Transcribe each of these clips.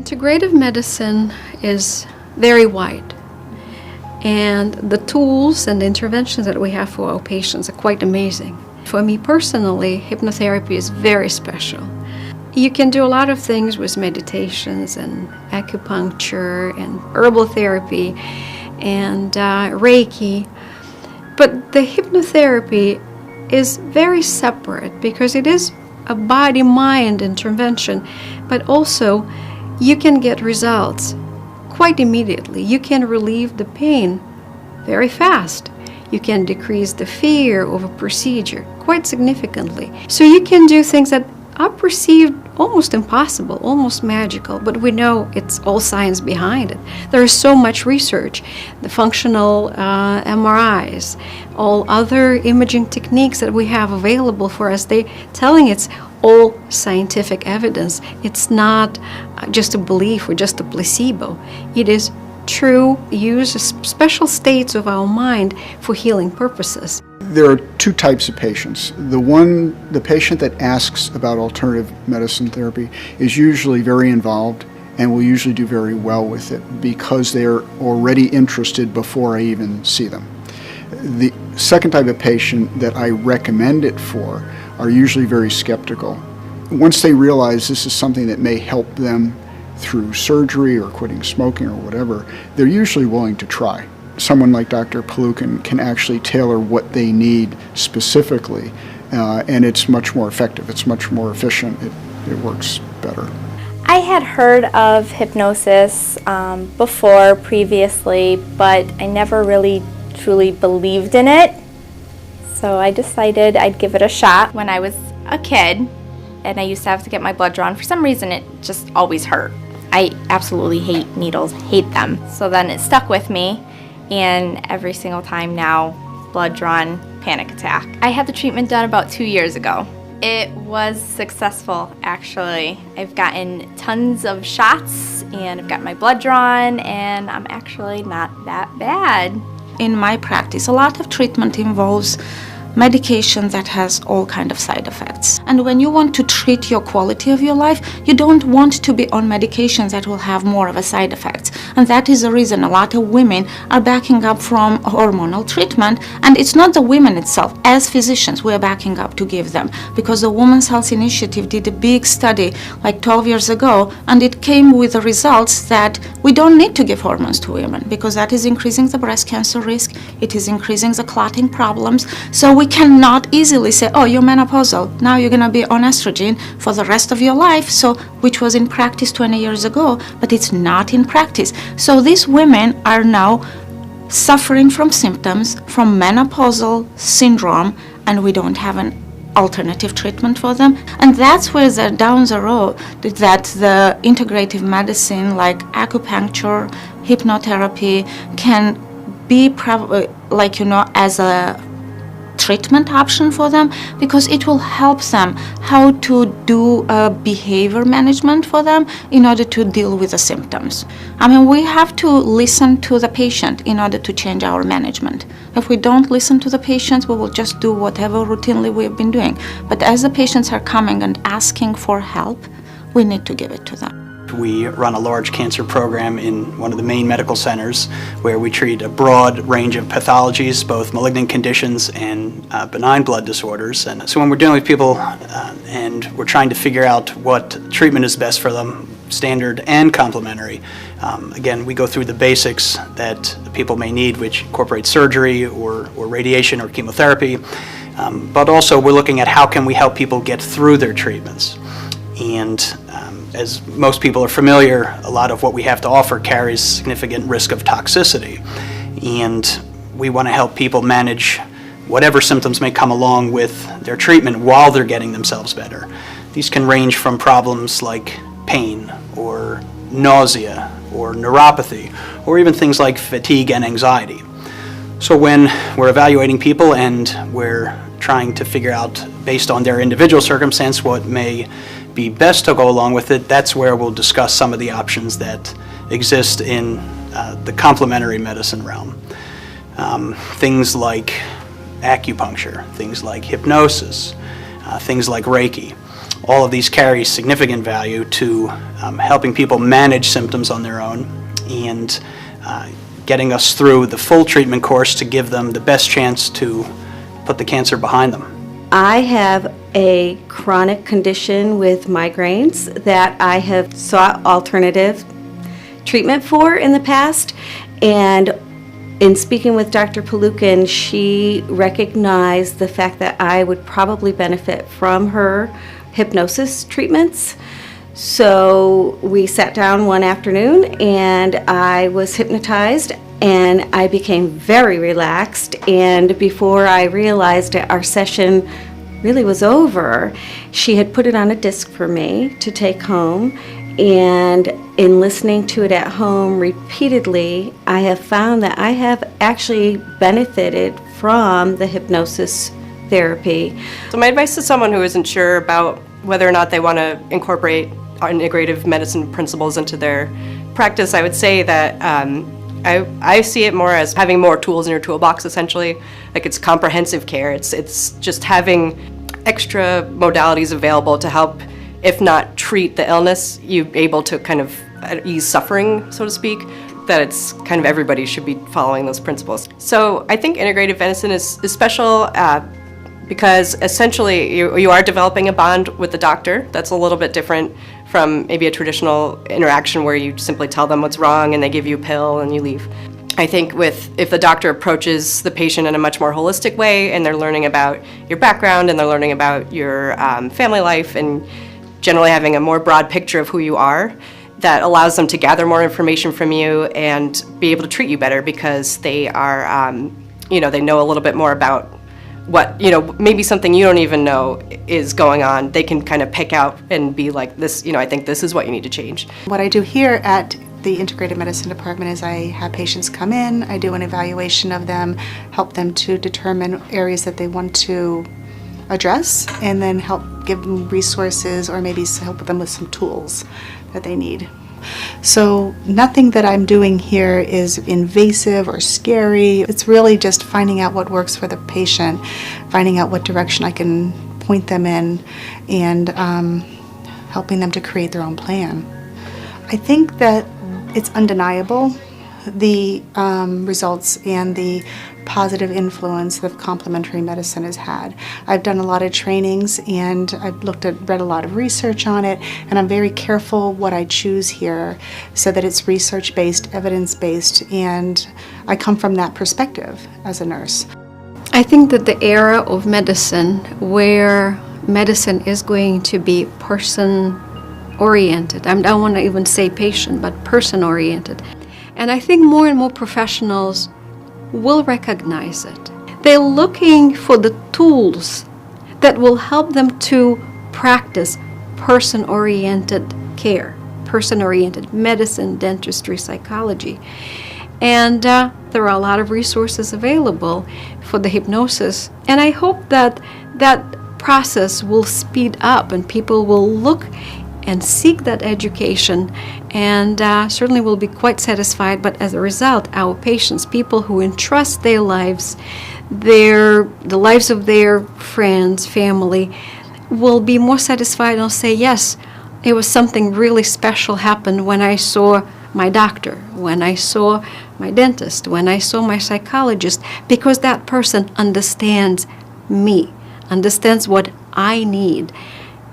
Integrative medicine is very wide, and the tools and the interventions that we have for our patients are quite amazing. For me personally, hypnotherapy is very special. You can do a lot of things with meditations and acupuncture and herbal therapy and Reiki, but the hypnotherapy is very separate because it is a body-mind intervention, but also you can get results quite immediately. You can relieve the pain very fast. You can decrease the fear of a procedure quite significantly. So you can do things that are perceived almost impossible, almost magical, but we know it's all science behind it. There is so much research, the functional MRIs, all other imaging techniques that we have available for us, they telling it's all scientific evidence. It's not just a belief or just a placebo. It is true use special states of our mind for healing purposes. There are two types of patients. The patient that asks about alternative medicine therapy is usually very involved and will usually do very well with it because they're already interested before I even see them. The second type of patient that I recommend it for are usually very skeptical. Once they realize this is something that may help them through surgery or quitting smoking or whatever, they're usually willing to try. Someone like Dr. Polukhin can actually tailor what they need specifically, and it's much more effective, it's much more efficient, it works better. I had heard of hypnosis before, previously, but I never really truly believed in it. So I decided I'd give it a shot. When I was a kid, and I used to have to get my blood drawn, for some reason it just always hurt. I absolutely hate needles, hate them. So then it stuck with me, and every single time now, blood drawn, panic attack. I had the treatment done about 2 years ago. It was successful, actually. I've gotten tons of shots, and I've got my blood drawn, and I'm actually not that bad. In my practice, a lot of treatment involves medication that has all kind of side effects. And when you want to treat your quality of your life, you don't want to be on medications that will have more of a side effects. And that is the reason a lot of women are backing up from hormonal treatment. And it's not the women itself. As physicians, we are backing up to give them. Because the Women's Health Initiative did a big study like 12 years ago, and it came with the results that we don't need to give hormones to women because that is increasing the breast cancer risk, it is increasing the clotting problems. So we cannot easily say, oh, you're menopausal, now you're going to be on estrogen for the rest of your life, so which was in practice 20 years ago, but it's not in practice. So these women are now suffering from symptoms from menopausal syndrome, and we don't have an alternative treatment for them. And that's where down the road that the integrative medicine like acupuncture, hypnotherapy can be as a treatment option for them, because it will help them how to do behavior management for them in order to deal with the symptoms. I mean, we have to listen to the patient in order to change our management. If we don't listen to the patients, we will just do whatever routinely we've been doing. But as the patients are coming and asking for help, we need to give it to them. We run a large cancer program in one of the main medical centers where we treat a broad range of pathologies, both malignant conditions and benign blood disorders. And so when we're dealing with people and we're trying to figure out what treatment is best for them, standard and complementary, again, we go through the basics that people may need, which incorporate surgery or radiation or chemotherapy. But also we're looking at how can we help people get through their treatments. And as most people are familiar, a lot of what we have to offer carries significant risk of toxicity. And we want to help people manage whatever symptoms may come along with their treatment while they're getting themselves better. These can range from problems like pain or nausea or neuropathy, or even things like fatigue and anxiety. So when we're evaluating people and we're trying to figure out, based on their individual circumstance, what may be best to go along with it, that's where we'll discuss some of the options that exist in the complementary medicine realm. Things like acupuncture, things like hypnosis, things like Reiki. all of these carry significant value to helping people manage symptoms on their own and getting us through the full treatment course to give them the best chance to put the cancer behind them. I have a chronic condition with migraines that I have sought alternative treatment for in the past, and in speaking with Dr. Polukhin, she recognized the fact that I would probably benefit from her hypnosis treatments. So we sat down one afternoon and I was hypnotized and I became very relaxed, and before I realized it, our session really was over. She had put it on a disc for me to take home, and in listening to it at home repeatedly, I have found that I have actually benefited from the hypnosis therapy. So my advice to someone who isn't sure about whether or not they want to incorporate integrative medicine principles into their practice, I would say that I see it more as having more tools in your toolbox, essentially. Like, it's comprehensive care. It's just having extra modalities available to help, if not treat the illness, you able to kind of ease suffering, so to speak. That it's kind of everybody should be following those principles. So I think integrative medicine is special because essentially you are developing a bond with the doctor that's a little bit different from maybe a traditional interaction where you simply tell them what's wrong and they give you a pill and you leave. I think if the doctor approaches the patient in a much more holistic way and they're learning about your background and they're learning about your family life and generally having a more broad picture of who you are, that allows them to gather more information from you and be able to treat you better because they are, they know a little bit more about what, maybe something you don't even know is going on. They can kind of pick out and be like, this, I think this is what you need to change. What I do here at the Integrative Medicine Department is I have patients come in, I do an evaluation of them, help them to determine areas that they want to address, and then help give them resources or maybe help them with some tools that they need. So nothing that I'm doing here is invasive or scary. It's really just finding out what works for the patient, finding out what direction I can point them in, and helping them to create their own plan. I think that it's undeniable, the results and the positive influence that complementary medicine has had. I've done a lot of trainings and I've read a lot of research on it, and I'm very careful what I choose here so that it's research-based, evidence-based, and I come from that perspective as a nurse. I think that the era of medicine where medicine is going to be person-oriented, I don't want to even say patient, but person-oriented. And I think more and more professionals will recognize it. They're looking for the tools that will help them to practice person-oriented care, person-oriented medicine, dentistry, psychology. And there are a lot of resources available for the hypnosis. And I hope that that process will speed up and people will look and seek that education, and certainly will be quite satisfied. But as a result, our patients, people who entrust their lives, the lives of their friends, family, will be more satisfied and will say, yes, it was something really special happened when I saw my doctor, when I saw my dentist, when I saw my psychologist, because that person understands me, understands what I need,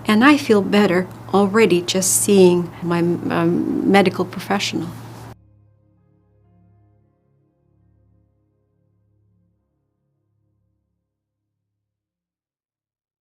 and I feel better already just seeing my medical professional.